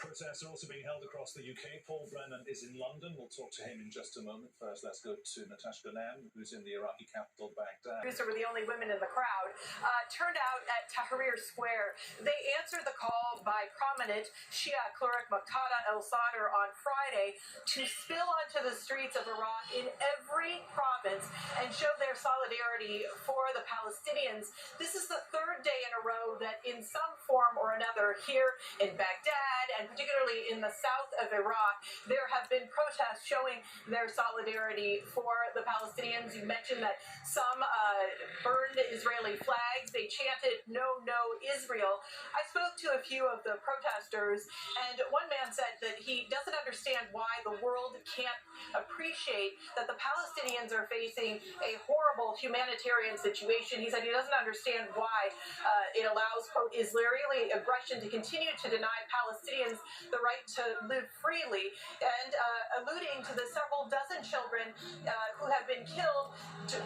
Protests are also being held across the UK. Paul Brennan is in London. We'll talk to him in just a moment. First, let's go to Natasha Ghanem, who's in the Iraqi capital, Baghdad. Were the only women in the crowd. Turned out at Tahrir Square. They answered the call by prominent Shia cleric Muqtada al-Sadr on Friday to spill onto the streets of Iraq in every province and show their solidarity for the Palestinians. This is the third day in a row that in some form or another here in Baghdad and particularly in the south of Iraq, there have been protests showing their solidarity for the Palestinians. You mentioned that some burned Israeli flags. They chanted, "No, no, Israel." I spoke to a few of the protesters, and one man said that he doesn't understand why the world can't appreciate that the Palestinians are facing a horrible humanitarian situation. He said he doesn't understand why it allows, quote, Israeli aggression to continue to deny Palestinians the right to live freely, and alluding to the several dozen children who have been killed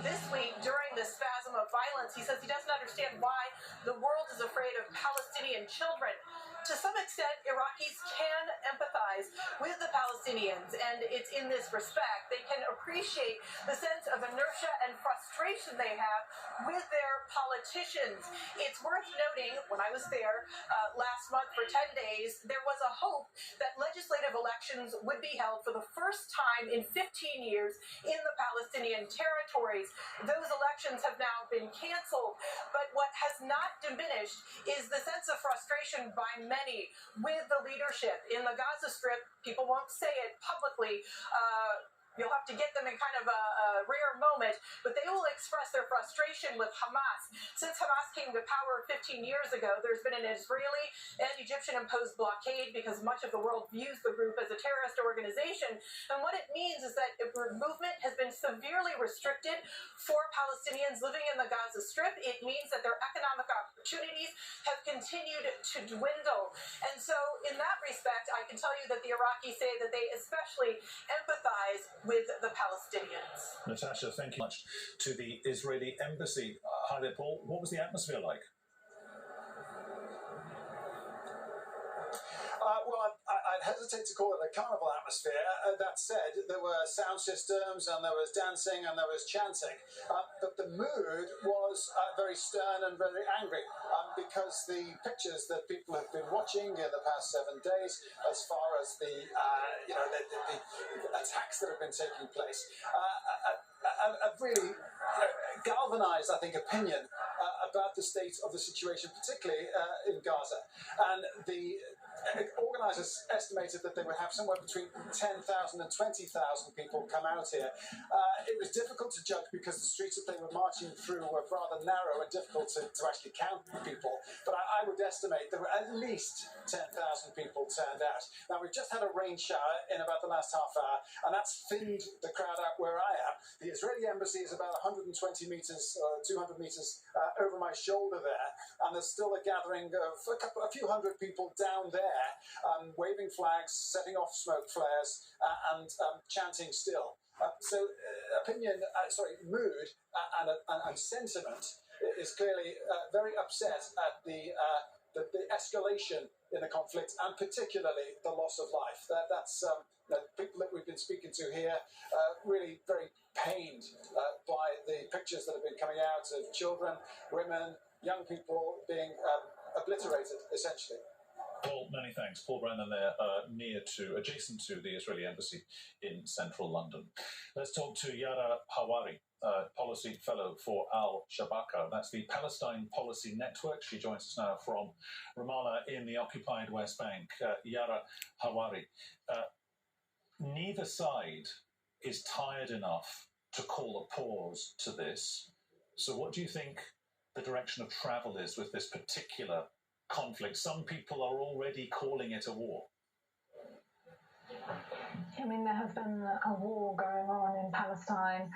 this week during this spasm of violence. He says he doesn't understand why the world is afraid of Palestinian children. To some extent, Iraqis can empathize with the Palestinians, and it's in this respect they can appreciate the sense of inertia and frustration they have with their politicians. It's worth noting, when I was there last month for 10 days, there was a hope that legislative elections would be held for the first time in 15 years in the Palestinian territories. Those elections have now been canceled, but what has not diminished is the sense of frustration by many with the leadership. In the Gaza Strip, people won't say it publicly. You'll have to get them in kind of a rare moment, but they will express their frustration with Hamas. Since Hamas came to power 15 years ago, there's been an Israeli and Egyptian-imposed blockade because much of the world views the group as a terrorist organization. And what it means is that movement has been severely restricted for Palestinians living in the Gaza Strip. It means that their economic opportunities have continued to dwindle. And so in that respect, I can tell you that the Iraqis say that they especially empathize with the Palestinians. Natasha, thank you much to the Israeli embassy. Hi there, Paul. What was the atmosphere like? Well, I'd hesitate to call it a carnival atmosphere. That said, there were sound systems and there was dancing and there was chanting. But the mood was very stern and very angry because the pictures that people have been watching in the past 7 days, as far as the attacks that have been taking place, have really galvanized, I think, opinion about the state of the situation, particularly in Gaza. And the organisers estimated that they would have somewhere between 10,000 and 20,000 people come out here. It was difficult to judge because the streets that they were marching through were rather narrow and difficult to actually count people. But I would estimate there were at least 10,000 people turned out. Now, we've just had a rain shower in about the last half hour, and that's thinned the crowd out where I am. The Israeli embassy is about 120 metres, 200 metres over my shoulder there, and there's still a gathering of a few hundred people down there, waving flags, setting off smoke flares, and chanting still. Mood and sentiment is clearly very upset at the escalation in the conflict, and particularly the loss of life. That's people that we've been speaking to here really very pained by the pictures that have been coming out of children, women, young people being obliterated, essentially. Paul, many thanks. Paul Brennan there, adjacent to the Israeli embassy in central London. Let's talk to Yara Hawari, policy fellow for Al-Shabaka. That's the Palestine Policy Network. She joins us now from Ramallah in the occupied West Bank. Yara Hawari, neither side is tired enough to call a pause to this. So what do you think the direction of travel is with this particular conflict? Some people are already calling it a war. I mean, there has been a war going on in Palestine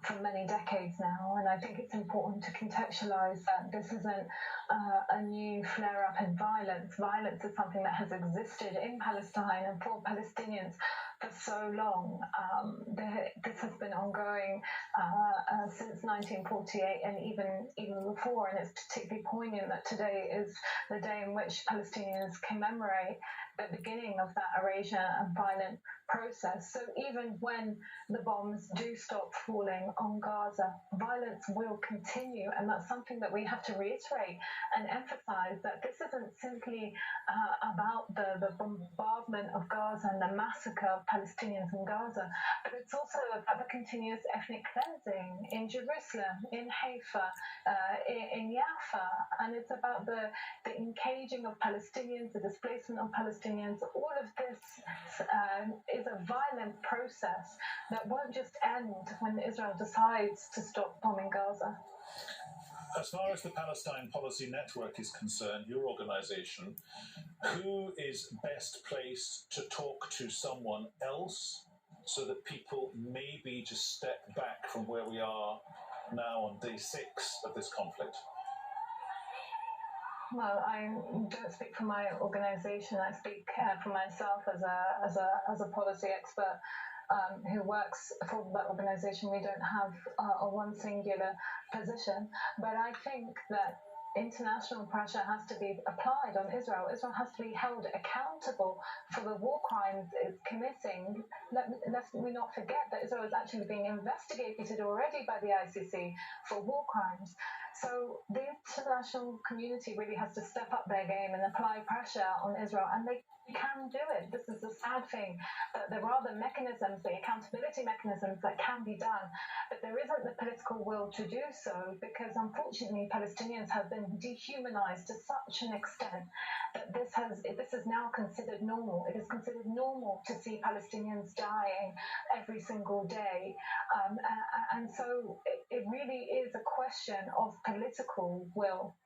for many decades now, and I think it's important to contextualise that this isn't a new flare-up in violence. Violence is something that has existed in Palestine and for Palestinians for so long. This has been ongoing since 1948 and even before, and it's particularly poignant that today is the day in which Palestinians commemorate the beginning of that erasure and violent process. So even when the bombs do stop falling on Gaza, violence will continue, and that's something that we have to reiterate and emphasize, that this isn't simply about the bombardment of Gaza and the massacre of Palestinians in Gaza, but it's also about the continuous ethnic cleansing in Jerusalem, in Haifa, in Jaffa, and it's about the encaging of Palestinians, the displacement of Palestinians. All of this is a violent process that won't just end when Israel decides to stop bombing Gaza. As far as the Palestine Policy Network is concerned, your organisation, who is best placed to talk to someone else so that people maybe just step back from where we are now on day 6 of this conflict? Well, I don't speak for my organisation. I speak for myself as a policy expert who works for that organisation. We don't have a one singular position, but I think that international pressure has to be applied on Israel. Israel has to be held accountable for the war crimes it's committing. Let's we not forget that Israel is actually being investigated already by the ICC for war crimes. So the international community really has to step up their game and apply pressure on Israel, and they can do it. This is the sad thing, that there are the mechanisms, the accountability mechanisms that can be done, but there isn't the political will to do so, because unfortunately Palestinians have been dehumanized to such an extent that this is now considered normal. It is considered normal to see Palestinians dying every single day, and so it really is a question of political will.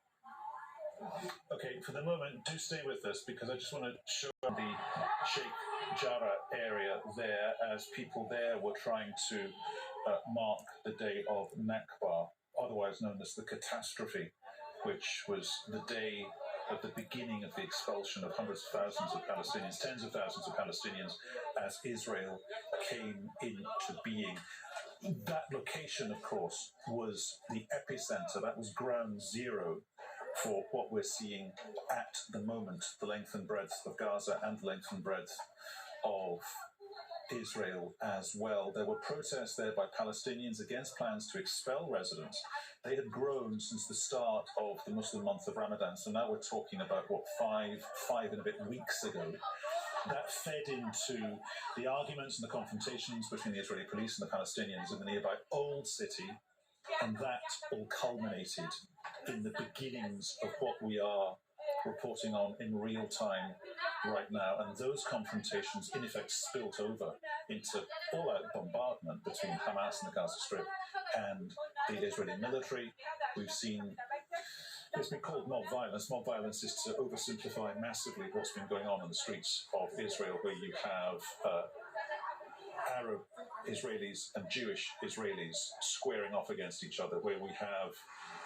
Okay, for the moment, do stay with us, because I just want to show the Sheikh Jarrah area there, as people there were trying to mark the day of Nakba, otherwise known as the catastrophe, which was the day of the beginning of the expulsion of hundreds of thousands of Palestinians, tens of thousands of Palestinians, as Israel came into being. That location, of course, was the epicenter. That was ground zero for what we're seeing at the moment, the length and breadth of Gaza and the length and breadth of Israel as well. There were protests there by Palestinians against plans to expel residents. They had grown since the start of the Muslim month of Ramadan, so now we're talking about, five and a bit weeks ago. That fed into the arguments and the confrontations between the Israeli police and the Palestinians in the nearby Old City, and that all culminated in the beginnings of what we are reporting on in real time right now. And those confrontations, in effect, spilt over into all-out bombardment between Hamas and the Gaza Strip and the Israeli military. We've seen it's been called mob violence. Mob violence is to oversimplify massively what's been going on in the streets of Israel, where you have Arab Israelis and Jewish Israelis squaring off against each other, where we have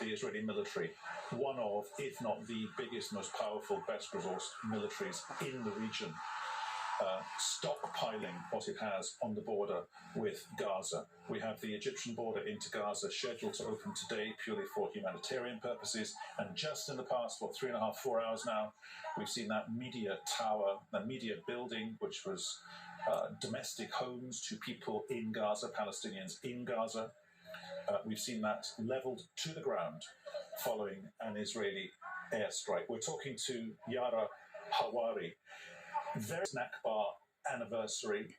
the Israeli military, one of, if not the biggest, most powerful, best resourced militaries in the region, stockpiling what it has on the border with Gaza. We have the Egyptian border into Gaza scheduled to open today purely for humanitarian purposes, and just in the past, 3.5, 4 hours now, we've seen that media tower, the media building, which was domestic homes to people in Gaza, Palestinians in Gaza. We've seen that leveled to the ground following an Israeli airstrike. We're talking to Yara Hawari. Very Nakba anniversary,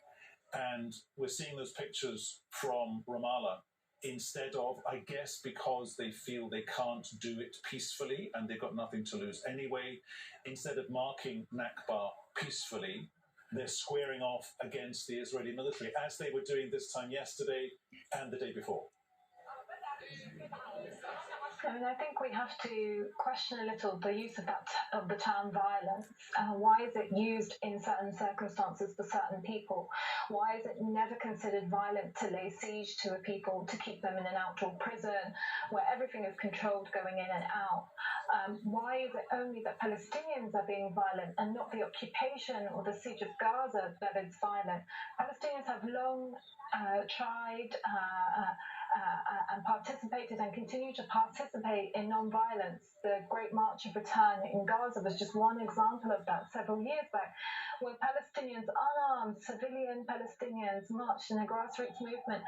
and we're seeing those pictures from Ramallah instead of, I guess, because they feel they can't do it peacefully and they've got nothing to lose anyway. Instead of marking Nakba peacefully, they're squaring off against the Israeli military, as they were doing this time yesterday and the day before. I mean, I think we have to question a little the use of the term violence. Why is it used in certain circumstances for certain people? Why is it never considered violent to lay siege to a people, to keep them in an outdoor prison where everything is controlled going in and out? Why is it only that Palestinians are being violent and not the occupation or the siege of Gaza that is violent? Palestinians have long tried and participated and continue to participate in non-violence. The Great March of Return in Gaza was just one example of that several years back, where Palestinians, unarmed civilian Palestinians, marched in a grassroots movement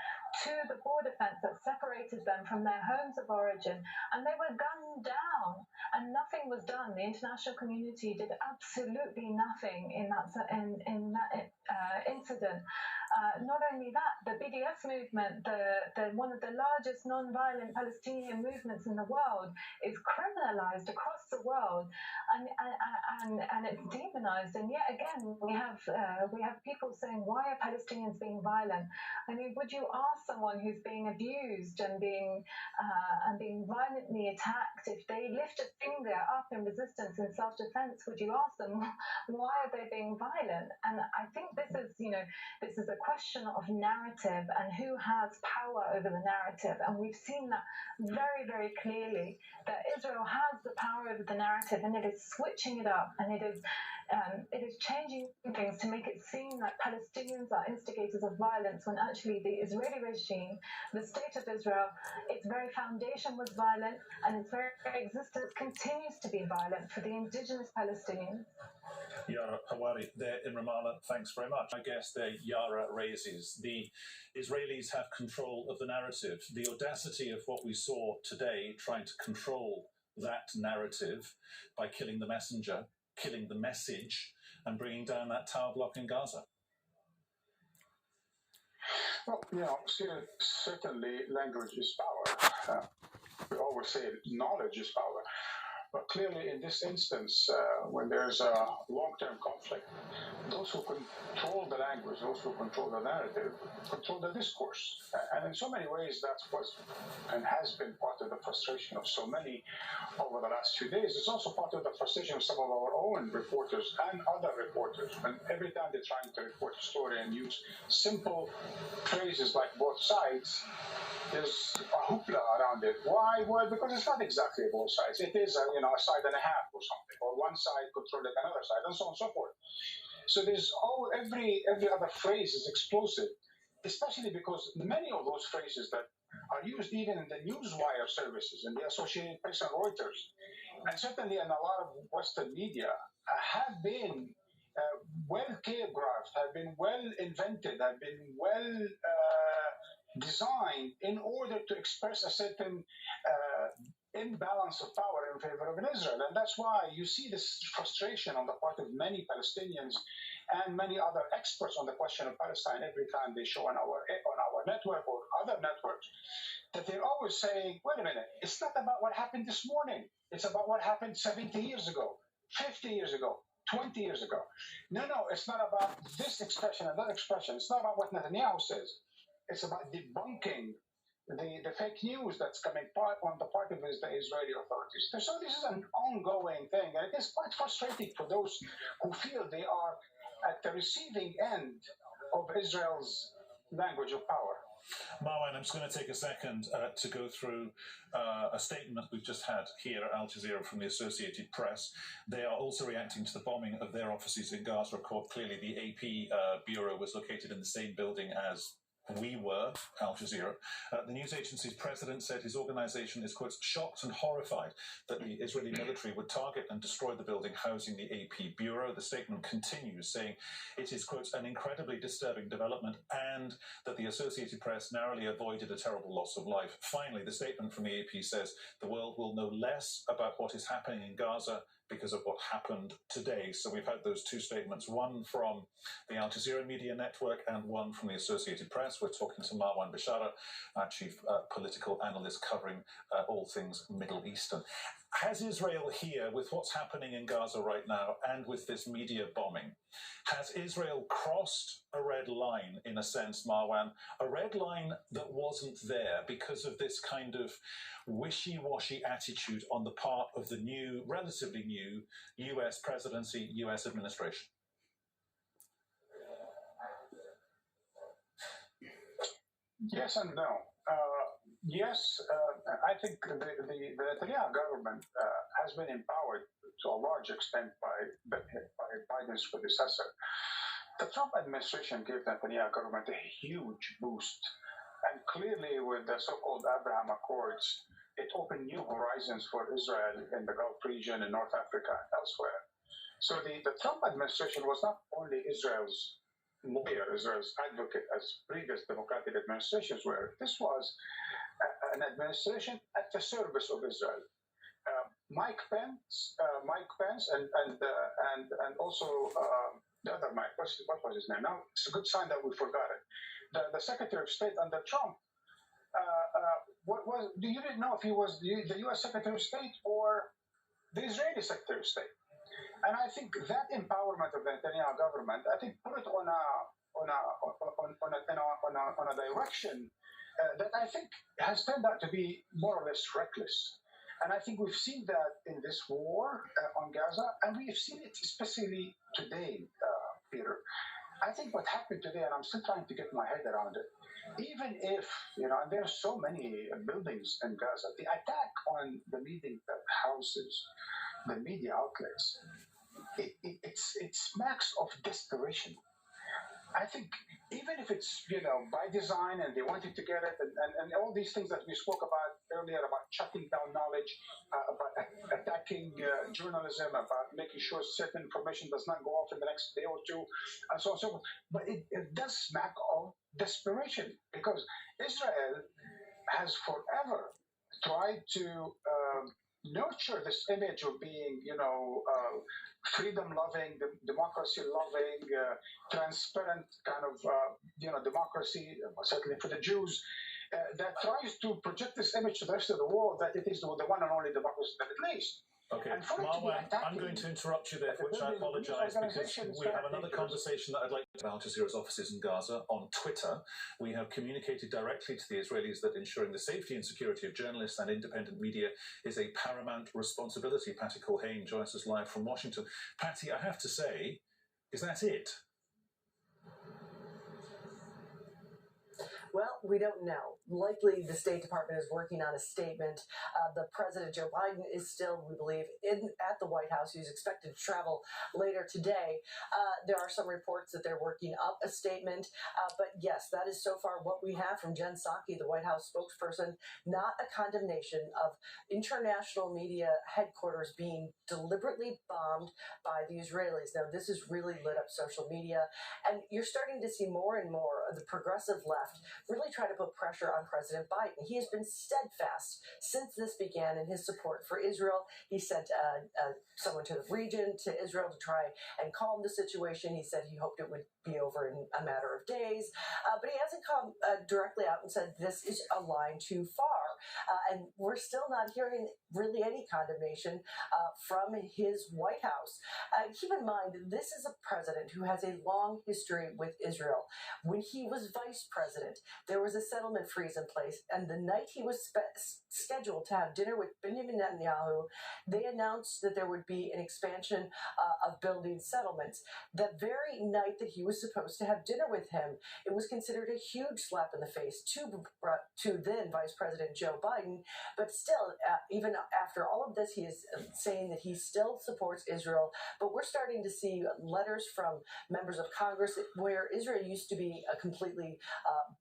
to the border fence that separated them from their homes of origin, and they were gunned down, and nothing was done. The international community did absolutely nothing in that incident. Not only that, the BDS movement, the one of the largest non-violent Palestinian movements in the world, is criminalized across the world, and it's demonized. And yet again, we have people saying, why are Palestinians being violent? I mean, would you ask someone who's being abused and being violently attacked, if they lift a finger up in resistance in self-defense, would you ask them why are they being violent? And I think this is a question of narrative and who has power over the narrative. And we've seen that very, very clearly, that Israel has the power over the narrative, and it is switching it up, and it is changing things to make it seem like Palestinians are instigators of violence, when actually the Israeli regime, the state of Israel, its very foundation was violent, and its very existence continues to be violent for the indigenous Palestinians. Yara Hawari there in Ramallah, thanks very much. I guess there Yara raises the Israelis have control of the narrative. The audacity of what we saw today, trying to control that narrative by killing the messenger, killing the message, and bringing down that tower block in Gaza. Well, certainly language is power. We always say knowledge is power. But clearly, in this instance, when there's a long-term conflict, those who control the language, those who control the narrative, control the discourse. And in so many ways, that's what and has been part of the frustration of so many over the last few days. It's also part of the frustration of some of our own reporters and other reporters. And every time they're trying to report a story and use simple phrases like both sides, there's a hoopla around it. Why? Well, because it's not exactly both sides. It is a side and a half or something, or one side controlling another side, and so on and so forth. So there's every other phrase is explosive, especially because many of those phrases that are used even in the newswire services, in the Associated Press and Reuters, and certainly in a lot of Western media, have been well choreographed, have been well invented, have been well designed in order to express a certain imbalance of power in favor of Israel. And that's why you see this frustration on the part of many Palestinians and many other experts on the question of Palestine every time they show on our network or other networks, that they're always saying, wait a minute, it's not about what happened this morning. It's about what happened 70 years ago, 50 years ago, 20 years ago. No, it's not about this expression and that expression. It's not about what Netanyahu says. It's about debunking the fake news that's coming on the part of the Israeli authorities. So this is an ongoing thing, and it is quite frustrating for those who feel they are at the receiving end of Israel's language of power. Marwan, I'm just going to take a second to go through a statement we've just had here at Al Jazeera from the Associated Press. They are also reacting to the bombing of their offices in Gaza. Clearly, the AP bureau was located in the same building as we were, Al Jazeera. The news agency's president said his organization is, quote, shocked and horrified that the Israeli military would target and destroy the building housing the AP bureau. The statement continues, saying it is, quote, an incredibly disturbing development, and that the Associated Press narrowly avoided a terrible loss of life. Finally, the statement from the AP says the world will know less about what is happening in Gaza because of what happened today. So we've had those two statements, one from the Al Jazeera media network and one from the Associated Press. We're talking to Marwan Bishara, our chief political analyst covering all things Middle Eastern. Has Israel here, with what's happening in Gaza right now and with this media bombing, has Israel crossed a red line, in a sense, Marwan, a red line that wasn't there because of this kind of wishy-washy attitude on the part of the new, relatively new, US presidency, US administration? Yes and no. Yes, I think the Netanyahu government has been empowered to a large extent by Biden's predecessor. The Trump administration gave the Netanyahu government a huge boost And clearly, with the so-called Abraham Accords, it opened new horizons for Israel in the Gulf region, in North Africa, and elsewhere. So the Trump administration was not only Israel's lawyer, Israel's advocate, as previous Democratic administrations were. This was an administration at the service of Israel. Mike Pence, and also the other Mike. What was his name? Now it's a good sign that we forgot it. The Secretary of State under Trump. You didn't know if he was the U.S. Secretary of State or the Israeli Secretary of State. And I think that empowerment of the Netanyahu government, I think, put it on a direction that I think has turned out to be more or less reckless. And I think we've seen that in this war on Gaza, and we've seen it especially today, Peter. I think what happened today, and I'm still trying to get my head around it, even if, and there are so many buildings in Gaza, the attack on the meeting houses, the media outlets, it smacks of desperation. I think even if it's, by design and they wanted to get it and all these things that we spoke about earlier about shutting down knowledge, about attacking journalism, about making sure certain information does not go off in the next day or two, and so on and so forth. But it does smack of desperation because Israel has forever tried to nurture this image of being, freedom-loving, democracy-loving, transparent kind of, democracy, certainly for the Jews, that tries to project this image to the rest of the world that it is the one and only democracy that it leads. Okay, Marwan, I'm going to interrupt you there, for which I apologise, because we have another conversation that I'd like to about Al Jazeera's offices in Gaza on Twitter. We have communicated directly to the Israelis that ensuring the safety and security of journalists and independent media is a paramount responsibility. Patty Culhane joins us live from Washington. Patty, I have to say, is that it? Well, we don't know. Likely the State Department is working on a statement. The President, Joe Biden, is still, we believe, at the White House. He's expected to travel later today. There are some reports that they're working up a statement. But yes, that is so far what we have from Jen Psaki, the White House spokesperson, not a condemnation of international media headquarters being deliberately bombed by the Israelis. Now, this has really lit up social media, and you're starting to see more and more of the progressive left really try to put pressure on President Biden. He has been steadfast since this began in his support for Israel. He sent someone to the region, to Israel, to try and calm the situation. He said he hoped it would be over in a matter of days. But he hasn't come directly out and said this is a line too far. And we're still not hearing really any condemnation from his White House. Keep in mind, this is a president who has a long history with Israel. When he was vice president, there was a settlement freeze in place, and the night he was scheduled to have dinner with Benjamin Netanyahu, they announced that there would be an expansion of building settlements. That very night that he was supposed to have dinner with him, it was considered a huge slap in the face to then Vice President Joe Biden. But still, even after all of this, he is saying that he still supports Israel. But we're starting to see letters from members of Congress where Israel used to be a completely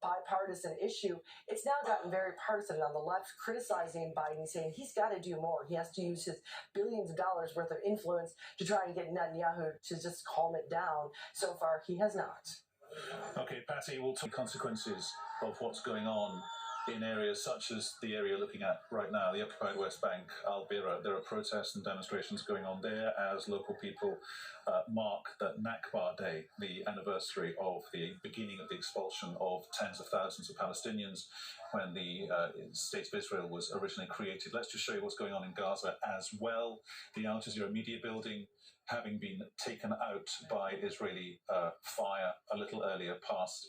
bipartisan issue. It's now gotten very partisan on the left, criticizing Biden, saying he's got to do more. He has to use his billions of dollars worth of influence to try and get Netanyahu to just calm it down. So far, he has not. Okay, Patty, we'll talk consequences of what's going on in areas such as the area you're looking at right now, the occupied West Bank, Al-Bira. There are protests and demonstrations going on there as local people mark that Nakba Day, the anniversary of the beginning of the expulsion of tens of thousands of Palestinians when the State of Israel was originally created. Let's just show you what's going on in Gaza as well. The Al Jazeera media building having been taken out by Israeli fire a little earlier,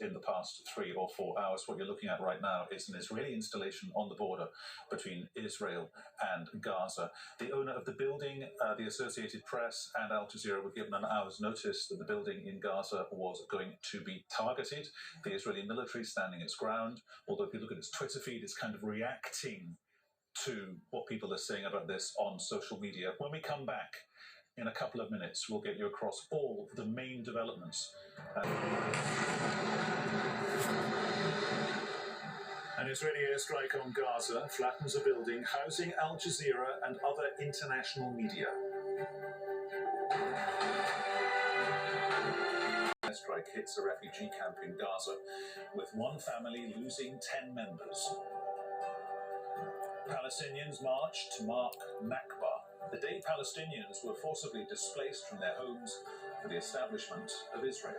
in the past 3 or 4 hours. What you're looking at right now is an Israeli installation on the border between Israel and Gaza. The owner of the building, the Associated Press and Al Jazeera were given an hour's notice that the building in Gaza was going to be targeted. The Israeli military standing its ground, although if you look at its Twitter feed, it's kind of reacting to what people are saying about this on social media. When we come back, in a couple of minutes, we'll get you across all the main developments. An Israeli airstrike on Gaza flattens a building housing Al Jazeera and other international media. Airstrike hits a refugee camp in Gaza, with one family losing 10 members. Palestinians march to mark Nakba, the day Palestinians were forcibly displaced from their homes for the establishment of Israel.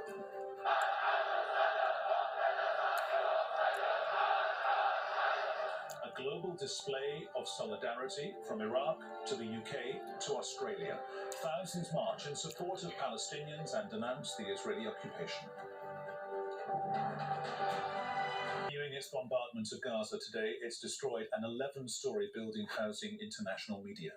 A global display of solidarity from Iraq to the UK to Australia. Thousands march in support of Palestinians and denounce the Israeli occupation. Continuing its bombardment of Gaza today, it's destroyed an 11-story building housing international media.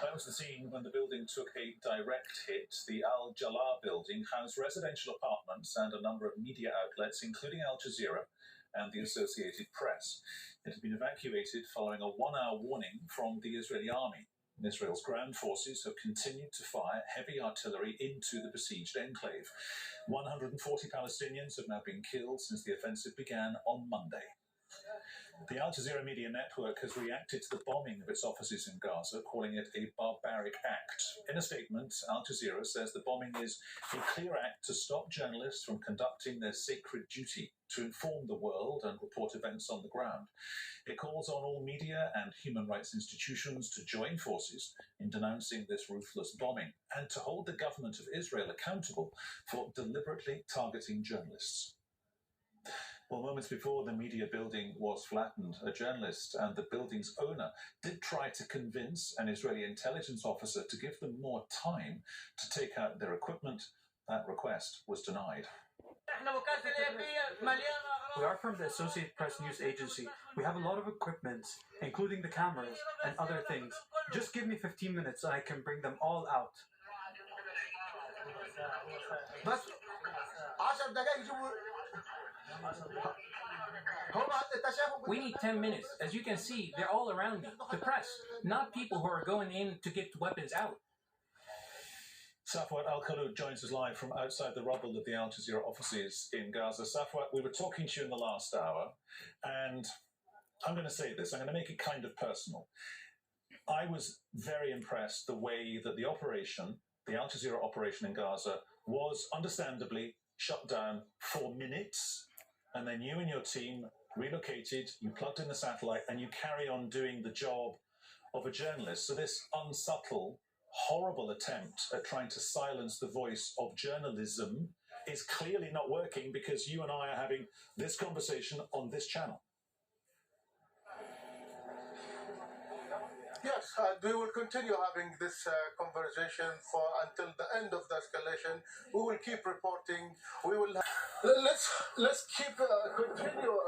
That was the scene when the building took a direct hit. The Al Jalal building housed residential apartments and a number of media outlets, including Al Jazeera and the Associated Press. It had been evacuated following a one-hour warning from the Israeli army. Israel's ground forces have continued to fire heavy artillery into the besieged enclave. 140 Palestinians have now been killed since the offensive began on Monday. The Al Jazeera media network has reacted to the bombing of its offices in Gaza, calling it a barbaric act. In a statement, Al Jazeera says the bombing is a clear act to stop journalists from conducting their sacred duty to inform the world and report events on the ground. It calls on all media and human rights institutions to join forces in denouncing this ruthless bombing and to hold the government of Israel accountable for deliberately targeting journalists. Well, moments before the media building was flattened, a journalist and the building's owner did try to convince an Israeli intelligence officer to give them more time to take out their equipment. That request was denied. We are from the Associated Press News Agency. We have a lot of equipment, including the cameras and other things. Just give me 15 minutes and I can bring them all out. We need 10 minutes. As you can see, they're all around me. The press, not people who are going in to get weapons out. Safwat Al-Khalud joins us live from outside the rubble of the Al Jazeera offices in Gaza. Safwat, we were talking to you in the last hour, and I'm going to say this, I'm going to make it kind of personal. I was very impressed the way that the operation, the Al Jazeera operation in Gaza, was understandably shut down for minutes, and then you and your team relocated, you plugged in the satellite, and you carry on doing the job of a journalist. So this unsubtle, horrible attempt at trying to silence the voice of journalism is clearly not working, because you and I are having this conversation on this channel. Yes, we will continue having this conversation until the end of the escalation. We will keep reporting. We will let's keep continue.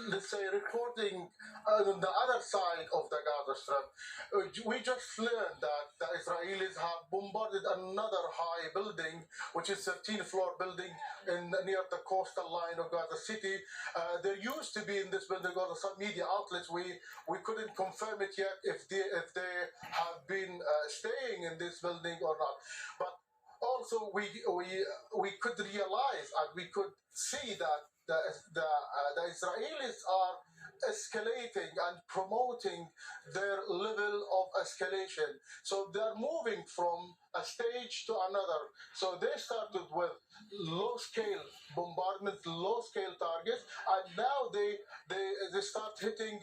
Let's say reporting on the other side of the Gaza Strip. We just learned that the Israelis have bombarded another high building, which is a 13-floor building near the coastal line of Gaza City. There used to be in this building some media outlets. We couldn't confirm it yet if they have been staying in this building or not. But also we could realize and we could see that the Israelis are escalating and promoting their level of escalation. So they're moving from a stage to another. So they started with low-scale bombardment, low-scale targets, and now they start hitting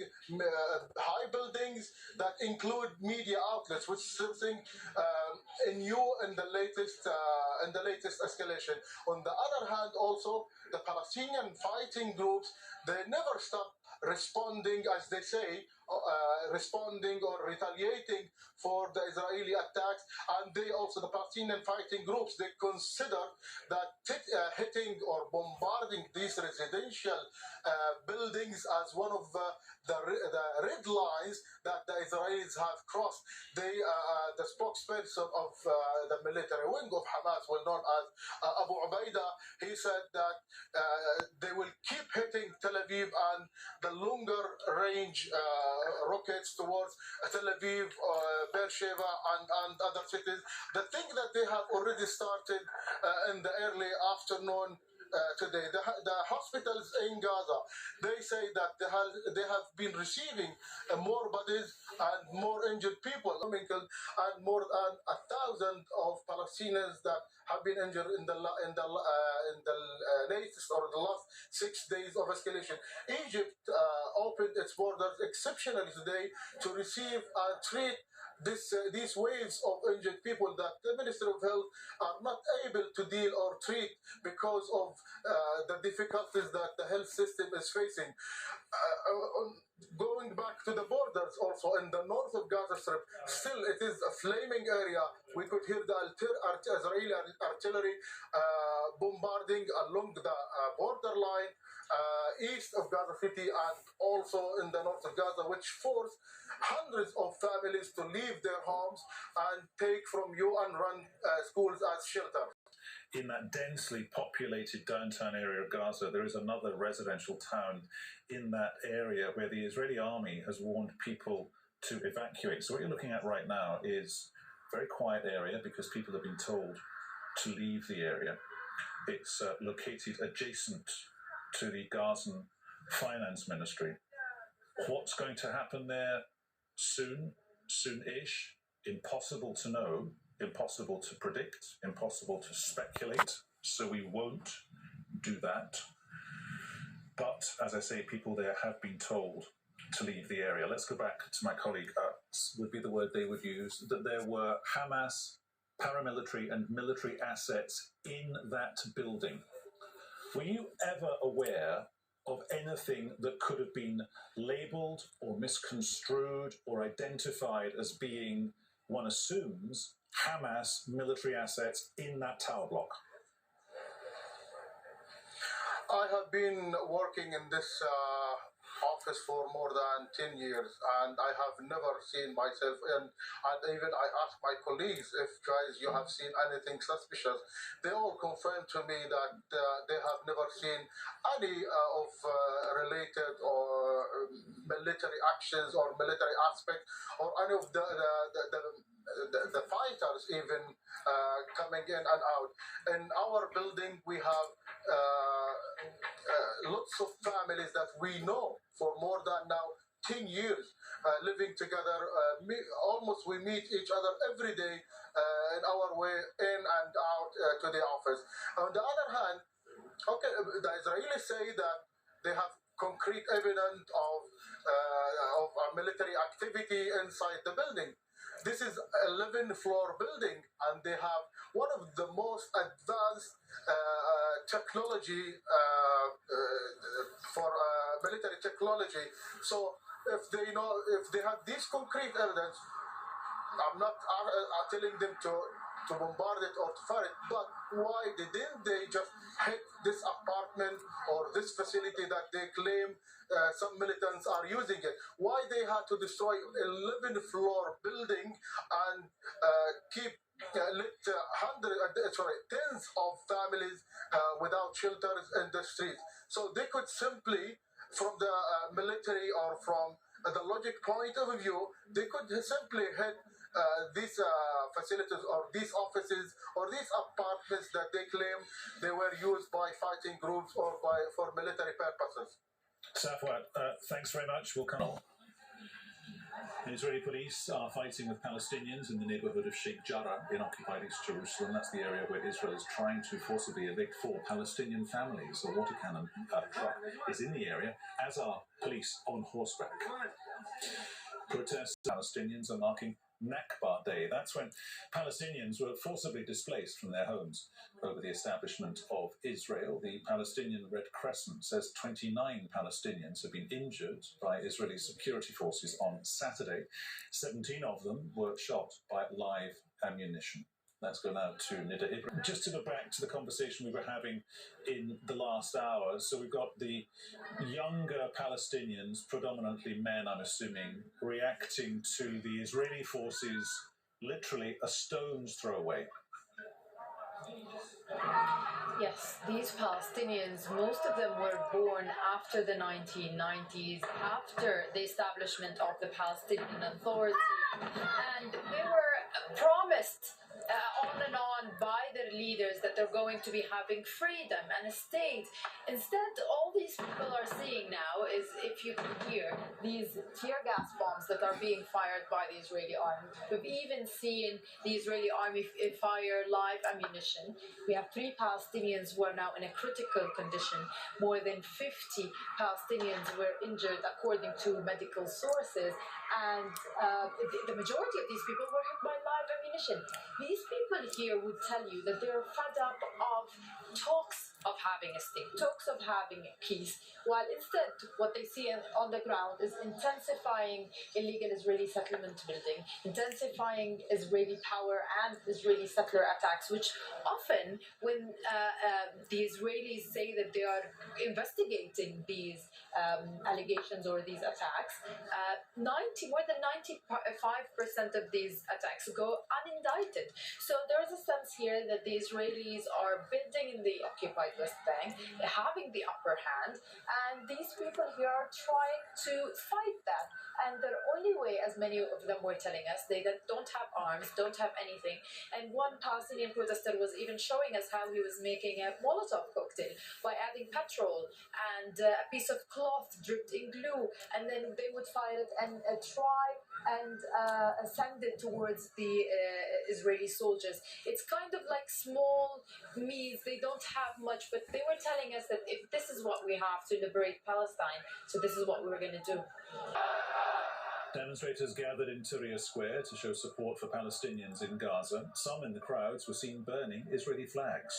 high buildings that include media outlets, which is something new in the latest escalation. On the other hand, also the Palestinian fighting groups, they never stop responding, as they say, responding or retaliating for the Israeli attacks. And they also, the Palestinian fighting groups, they consider that hitting or bombarding these residential buildings as one of the red lines that the Israelis have crossed. The spokesperson of the military wing of Hamas, well known as Abu Ubaidah, he said that they will keep hitting Tel Aviv and the longer range rockets towards Tel Aviv, Beersheba, and other cities. The thing that they have already started in the early afternoon today, the hospitals in Gaza, they say that they have been receiving more bodies and more injured people, and more than 1,000 of Palestinians that have been injured in the latest or the last 6 days of escalation. Egypt opened its borders exceptionally today to receive and treat these waves of injured people that the Ministry of Health are not able to deal or treat because of the difficulties that the health system is facing. Going back to the borders also in the north of Gaza Strip, still it is a flaming area. We could hear the Israeli artillery bombarding along the borderline east of Gaza City and also in the north of Gaza, which forced hundreds of families to leave their homes and take from UN-run schools as shelter. In that densely populated downtown area of Gaza, there is another residential town in that area where the Israeli army has warned people to evacuate. So what you're looking at right now is a very quiet area because people have been told to leave the area. It's located adjacent to the Gazan finance ministry. What's going to happen there soon-ish, impossible to know, impossible to predict, impossible to speculate, so we won't do that. But, as I say, people there have been told to leave the area. Let's go back to my colleague, would be the word they would use, that there were Hamas paramilitary and military assets in that building. Were you ever aware of anything that could have been labelled or misconstrued or identified as being, one assumes, Hamas military assets in that tower block? I have been working in this office for more than 10 years, and I have never seen myself, and even I asked my colleagues if, guys, you have seen anything suspicious. They all confirmed to me that they have never seen any of related or military actions or military aspect or any of the fighters even coming in and out. In our building, we have lots of families that we know for more than now 10 years living together. We meet each other every day in our way in and out to the office. On the other hand, okay, the Israelis say that they have concrete evidence of military activity inside the building. This is 11-floor building, and they have one of the most advanced technology for military technology. So if they have this concrete evidence, I'm not telling them to bombard it or to fire it, but why didn't they just hit this apartment or this facility that they claim some militants are using it? Why they had to destroy 11-floor building and keep tens of families without shelters in the streets? So they could simply, from the military or from the logic point of view, they could simply hit these facilities or these offices or these apartments that they claim they were used by fighting groups or for military purposes. Safwat, thanks very much. We'll come on. The Israeli police are fighting with Palestinians in the neighborhood of Sheikh Jarrah in occupied East Jerusalem. That's the area where Israel is trying to forcibly evict 4 Palestinian families. A water cannon truck is in the area, as are police on horseback. Protests Palestinians are marking Nakba Day. That's when Palestinians were forcibly displaced from their homes over the establishment of Israel. The Palestinian Red Crescent says 29 Palestinians have been injured by Israeli security forces on Saturday. 17 of them were shot by live ammunition. Let's go now to Nida Ibrahim. Just to go back to the conversation we were having in the last hour. So we've got the younger Palestinians, predominantly men, I'm assuming, reacting to the Israeli forces literally a stone's throw away. Yes, these Palestinians, most of them were born after the 1990s, after the establishment of the Palestinian Authority, and they were promised on and on by their leaders that they're going to be having freedom and a state. Instead, all these people are seeing now is, if you can hear, these tear gas bombs that are being fired by the Israeli army. We've even seen the Israeli army fire live ammunition. We have 3 Palestinians who are now in a critical condition. More than 50 Palestinians were injured according to medical sources, and the majority of these people were hit by live ammunition. These people here would tell you that they're fed up of talks of having a state, talks of having peace, while instead what they see on the ground is intensifying illegal Israeli settlement building, intensifying Israeli power and Israeli settler attacks, which often, when the Israelis say that they are investigating these allegations or these attacks, more than 95% of these attacks go unindicted. So there is a sense here that the Israelis are building in the occupied West Bank, having the upper hand, and these people here are trying to fight that. And their only way, as many of them were telling us, they don't have arms, don't have anything. And one Palestinian protester was even showing us how he was making a Molotov cocktail by adding petrol and a piece of cloth dripped in glue, and then they would fire it and try and send it towards the Israeli soldiers. It's kind of like small means, they don't have much, but they were telling us that if this is what we have to liberate Palestine, so this is what we're going to do. Demonstrators gathered in Tahrir Square to show support for Palestinians in Gaza. Some in the crowds were seen burning Israeli flags.